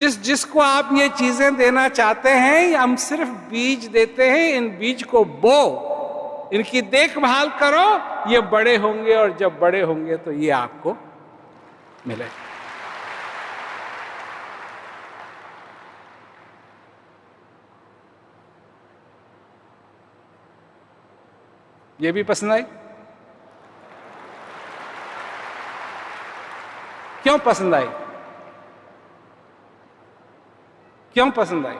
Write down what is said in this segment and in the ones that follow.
जिसको आप ये चीजें देना चाहते हैं, हम सिर्फ बीज देते हैं। इन बीज को बो, इनकी देखभाल करो, ये बड़े होंगे, और जब बड़े होंगे तो ये आपको मिले। ये भी पसंद आई? क्यों पसंद आई? क्यों पसंद आई?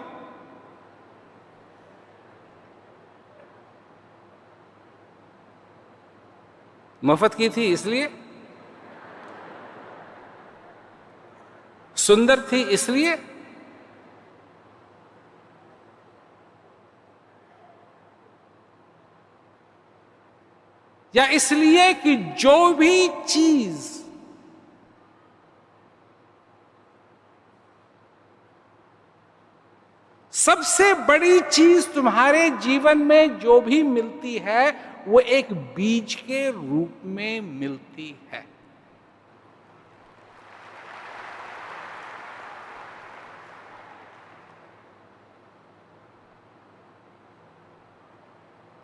मुफ्त की थी इसलिए? सुंदर थी इसलिए? या इसलिए कि जो भी चीज सबसे बड़ी चीज तुम्हारे जीवन में जो भी मिलती है, वो एक बीज के रूप में मिलती है।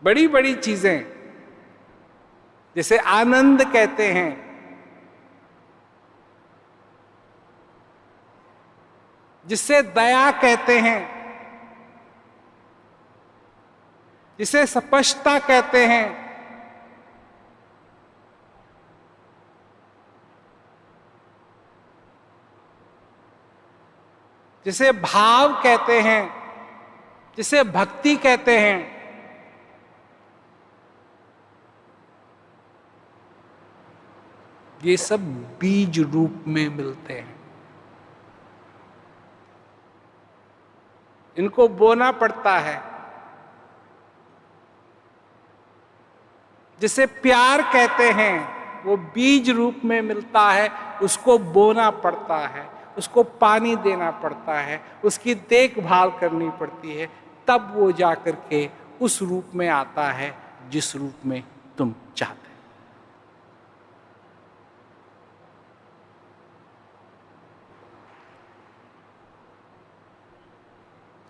बड़ी बड़ी चीजें, जिसे आनंद कहते हैं, जिसे दया कहते हैं, जिसे स्पष्टता कहते हैं, जिसे भाव कहते हैं, जिसे भक्ति कहते हैं, ये सब बीज रूप में मिलते हैं। इनको बोना पड़ता है। जिसे प्यार कहते हैं, वो बीज रूप में मिलता है, उसको बोना पड़ता है, उसको पानी देना पड़ता है, उसकी देखभाल करनी पड़ती है, तब वो जाकर के उस रूप में आता है जिस रूप में तुम चाहते हो।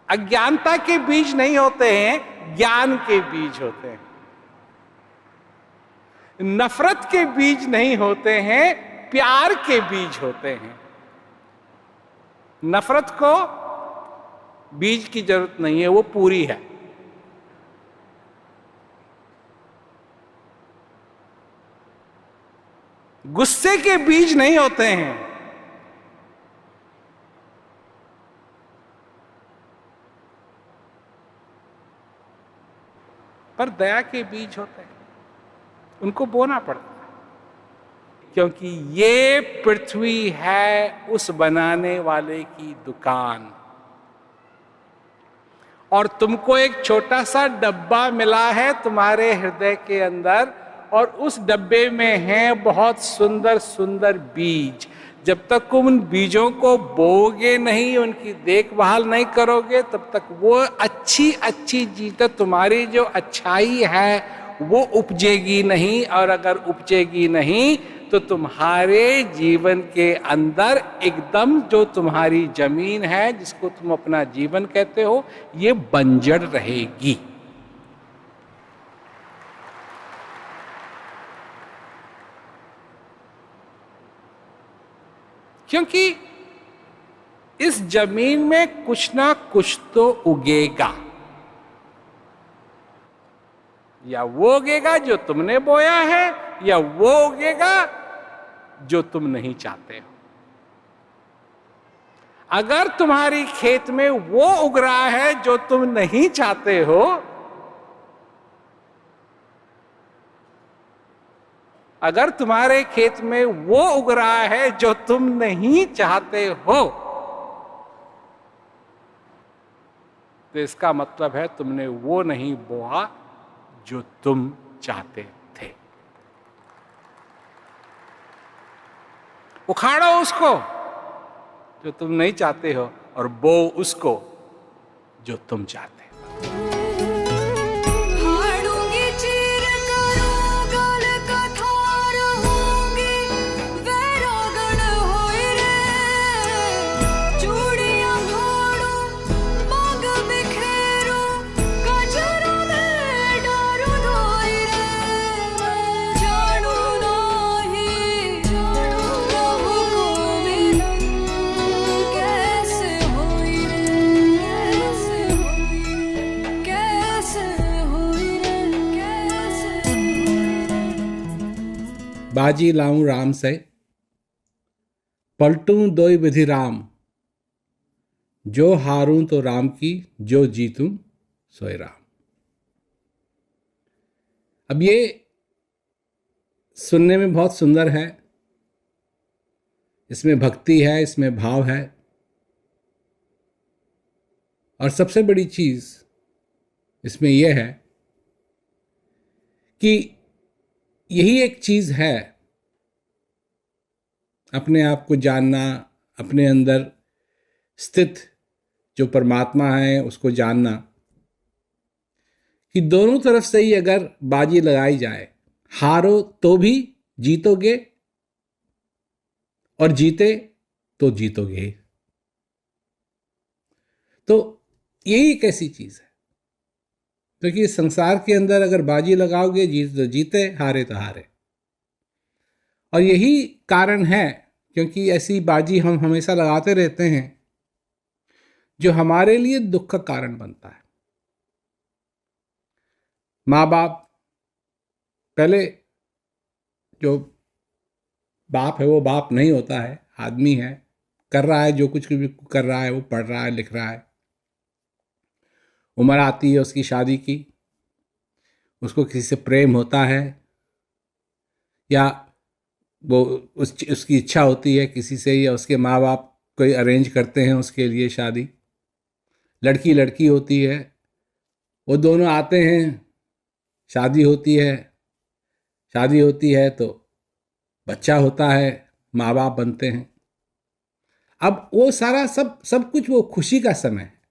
अज्ञानता के बीज नहीं होते हैं, ज्ञान के बीज होते हैं। नफरत के बीज नहीं होते हैं, प्यार के बीज होते हैं। नफरत को बीज की जरूरत नहीं है, वो पूरी है। गुस्से के बीज नहीं होते हैं, पर दया के बीज होते हैं, उनको बोना पड़ता है। क्योंकि ये पृथ्वी है उस बनाने वाले की दुकान, और तुमको एक छोटा सा डब्बा मिला है तुम्हारे हृदय के अंदर, और उस डब्बे में हैं बहुत सुंदर सुंदर बीज। जब तक उन बीजों को बोओगे नहीं, उनकी देखभाल नहीं करोगे, तब तक वो अच्छी अच्छी चीजें, तुम्हारी जो अच्छाई है वो उपजेगी नहीं। और अगर उपजेगी नहीं तो तुम्हारे जीवन के अंदर एकदम जो तुम्हारी जमीन है, जिसको तुम अपना जीवन कहते हो, ये बंजर रहेगी। क्योंकि इस जमीन में कुछ ना कुछ तो उगेगा। या वो उगेगा जो तुमने बोया है, या वो उगेगा जो तुम नहीं चाहते हो। अगर तुम्हारी खेत में वो उग रहा है जो तुम नहीं चाहते हो, अगर तुम्हारे खेत में वो उग रहा है जो तुम नहीं चाहते हो, तो इसका मतलब है तुमने वो नहीं बोया जो तुम चाहते थे। उखाड़ो उसको जो तुम नहीं चाहते हो, और बो उसको जो तुम चाहते हो। चूड़ी बाजी लाऊं राम से, पलटूं दोई विधि राम, जो हारूं तो राम की, जो जीतूं सोए राम। अब ये सुनने में बहुत सुंदर है, इसमें भक्ति है, इसमें भाव है, और सबसे बड़ी चीज इसमें यह है कि यही एक चीज है, अपने आप को जानना, अपने अंदर स्थित जो परमात्मा है उसको जानना, कि दोनों तरफ से ही अगर बाजी लगाई जाए, हारो तो भी जीतोगे और जीते तो जीतोगे। तो यही एक ऐसी चीज है, क्योंकि इस संसार के अंदर अगर बाजी लगाओगे, जीत तो जीते, हारे तो हारे। और यही कारण है क्योंकि ऐसी बाजी हम हमेशा लगाते रहते हैं जो हमारे लिए दुख का कारण बनता है। माँ बाप, पहले जो बाप है वो बाप नहीं होता है, आदमी है, कर रहा है जो कुछ भी कर रहा है, वो पढ़ रहा है, लिख रहा है, उम्र आती है उसकी शादी की, उसको किसी से प्रेम होता है, या वो उसकी इच्छा होती है किसी से, या उसके माँ बाप कोई अरेंज करते हैं उसके लिए शादी। लड़की लड़की होती है, वो दोनों आते हैं, शादी होती है, शादी होती है तो बच्चा होता है, माँ बाप बनते हैं। अब वो सारा सब कुछ वो खुशी का समय है,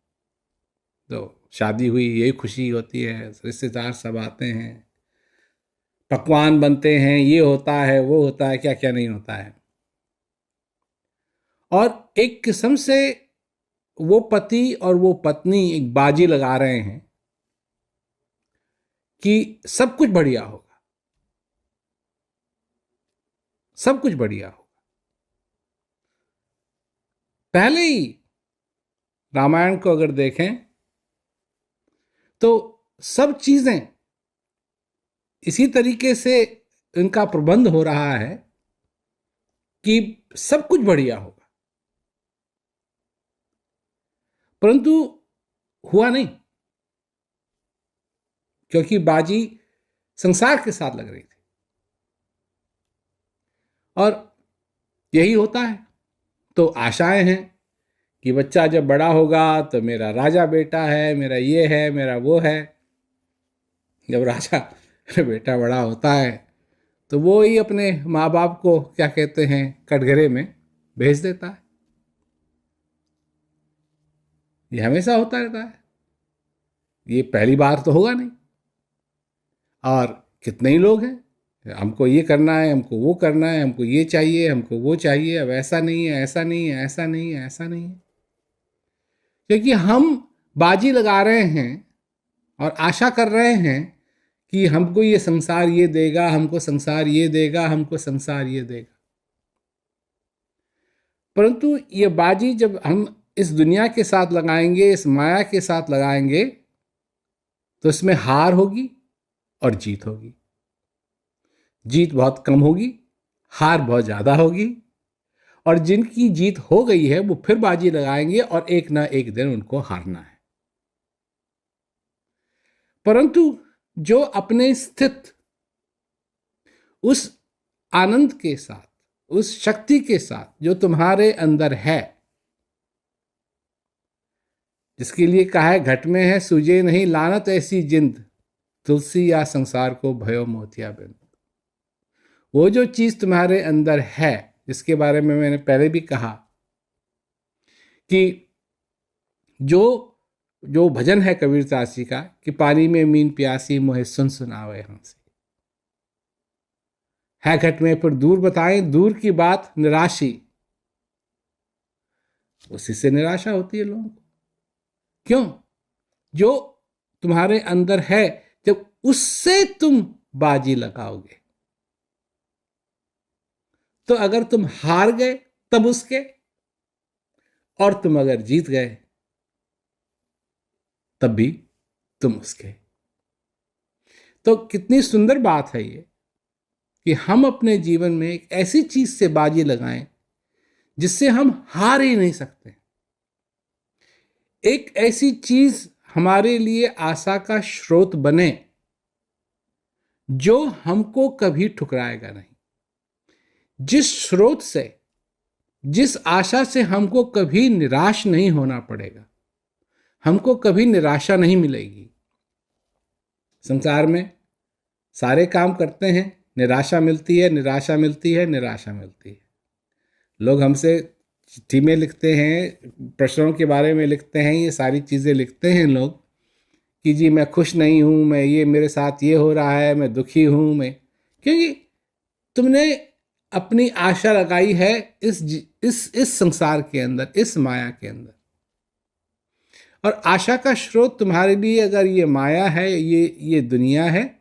तो शादी हुई यही खुशी होती है, रिश्तेदार सब आते हैं, पकवान बनते हैं, ये होता है वो होता है, क्या क्या नहीं होता है। और एक किस्म से वो पति और वो पत्नी एक बाजी लगा रहे हैं कि सब कुछ बढ़िया होगा, सब कुछ बढ़िया होगा। पहले ही रामायण को अगर देखें तो सब चीजें इसी तरीके से इनका प्रबंध हो रहा है कि सब कुछ बढ़िया होगा, परंतु हुआ नहीं, क्योंकि बाजी संसार के साथ लग रही थी। और यही होता है, तो आशाएं हैं कि बच्चा जब बड़ा होगा तो मेरा राजा बेटा है, मेरा ये है, मेरा वो है। जब राजा बेटा बड़ा होता है तो वो ही अपने माँ बाप को क्या कहते हैं, कटघरे में भेज देता है। ये हमेशा होता रहता है, ये पहली बार तो होगा नहीं। और कितने ही लोग हैं, हमको ये करना है, हमको वो करना है, हमको ये चाहिए, हमको वो चाहिए, अब ऐसा नहीं है, ऐसा नहीं है, ऐसा नहीं है, ऐसा नहीं है। क्योंकि हम बाजी लगा रहे हैं और आशा कर रहे हैं कि हमको ये संसार ये देगा, हमको संसार ये देगा, हमको संसार ये देगा। परंतु ये बाजी जब हम इस दुनिया के साथ लगाएंगे, इस माया के साथ लगाएंगे, तो इसमें हार होगी और जीत होगी। जीत बहुत कम होगी, हार बहुत ज्यादा होगी। और जिनकी जीत हो गई है वो फिर बाजी लगाएंगे और एक ना एक दिन उनको हारना है। परंतु जो अपने स्थित उस आनंद के साथ, उस शक्ति के साथ जो तुम्हारे अंदर है, जिसके लिए कहा है घट में है सूझे नहीं लानत ऐसी जिंद, तुलसी या संसार को भयो मोतिया बिंद। वो जो चीज तुम्हारे अंदर है, जिसके बारे में मैंने पहले भी कहा कि जो जो भजन है कबीरदास जी का कि पानी में मीन प्यासी मोहे सुन सुनावे हंसी, है घट में फिर दूर बताएं दूर की बात निराशी। उसी से निराशा होती है लोगों को। क्यों? जो तुम्हारे अंदर है, जब उससे तुम बाजी लगाओगे, तो अगर तुम हार गए तब उसके, और तुम अगर जीत गए तब भी तुम उसके। तो कितनी सुंदर बात है ये कि हम अपने जीवन में एक ऐसी चीज से बाजी लगाएं जिससे हम हार ही नहीं सकते। एक ऐसी चीज हमारे लिए आशा का स्रोत बने जो हमको कभी ठुकराएगा नहीं, जिस स्रोत से, जिस आशा से हमको कभी निराश नहीं होना पड़ेगा, हमको कभी निराशा नहीं मिलेगी। संसार में सारे काम करते हैं, निराशा मिलती है, निराशा मिलती है, निराशा मिलती है। लोग हमसे चिट्ठी में लिखते हैं, प्रश्नों के बारे में लिखते हैं, ये सारी चीज़ें लिखते हैं लोग कि जी मैं खुश नहीं हूँ, मैं ये, मेरे साथ ये हो रहा है, मैं दुखी हूँ, मैं, क्योंकि तुमने अपनी आशा लगाई है इस संसार के अंदर, इस माया के अंदर। और आशा का स्रोत तुम्हारे लिए अगर ये माया है, ये दुनिया है,